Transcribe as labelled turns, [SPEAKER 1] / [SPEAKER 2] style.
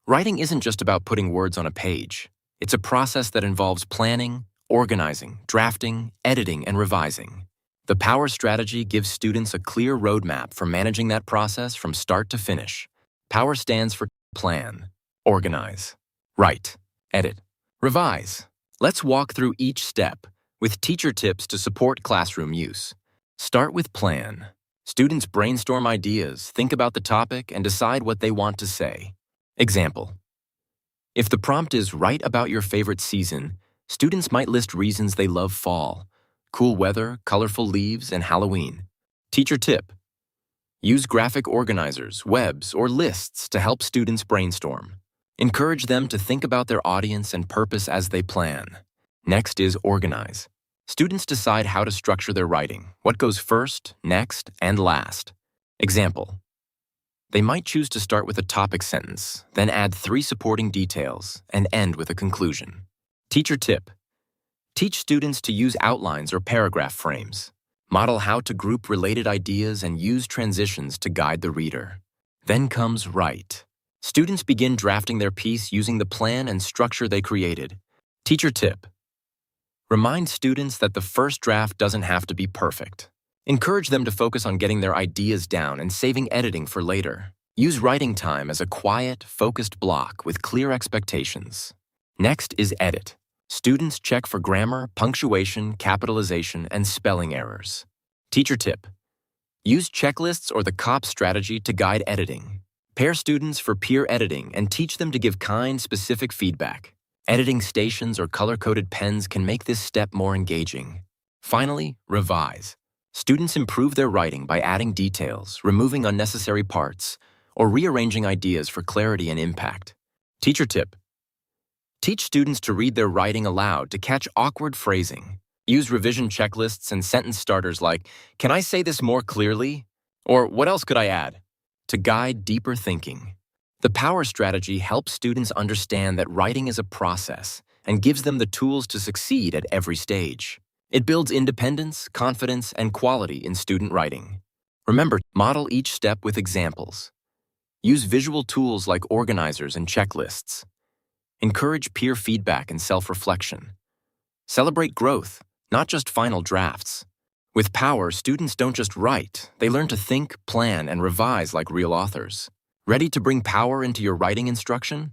[SPEAKER 1] Writing isn't just about putting words on a page. It's a process that involves planning, organizing, drafting, editing, and revising. The POWER strategy gives students a clear roadmap for managing that process from start to finish. POWER stands for plan, organize, write, edit, revise. Let's walk through each step with teacher tips to support classroom use. Start with plan. Students brainstorm ideas, think about the topic, and decide what they want to say. Example: if the prompt is write about your favorite season, students might list reasons they love fall, cool weather, colorful leaves, and Halloween. Teacher tip: use graphic organizers, webs, or lists to help students brainstorm. Encourage them to think about their audience and purpose as they plan. Next is organize. Students decide how to structure their writing, what goes first, next, and last. Example: they might choose to start with a topic sentence, then add 3 supporting details, and end with a conclusion. Teacher tip: teach students to use outlines or paragraph frames. Model how to group related ideas and use transitions to guide the reader. Then comes write. Students begin drafting their piece using the plan and structure they created. Teacher tip: remind students that the first draft doesn't have to be perfect. Encourage them to focus on getting their ideas down and saving editing for later. Use writing time as a quiet, focused block with clear expectations. Next is edit. Students check for grammar, punctuation, capitalization, and spelling errors. Teacher tip: use checklists or the COP strategy to guide editing. Pair students for peer editing and teach them to give kind, specific feedback. Editing stations or color-coded pens can make this step more engaging. Finally, revise. Students improve their writing by adding details, removing unnecessary parts, or rearranging ideas for clarity and impact. Teacher tip: teach students to read their writing aloud to catch awkward phrasing. Use revision checklists and sentence starters like, "Can I say this more clearly?" Or, "What else could I add?" to guide deeper thinking. The POWER strategy helps students understand that writing is a process and gives them the tools to succeed at every stage. It builds independence, confidence, and quality in student writing. Remember, model each step with examples. Use visual tools like organizers and checklists. Encourage peer feedback and self-reflection. Celebrate growth, not just final drafts. With POWER, students don't just write, they learn to think, plan, and revise like real authors. Ready to bring power into your writing instruction?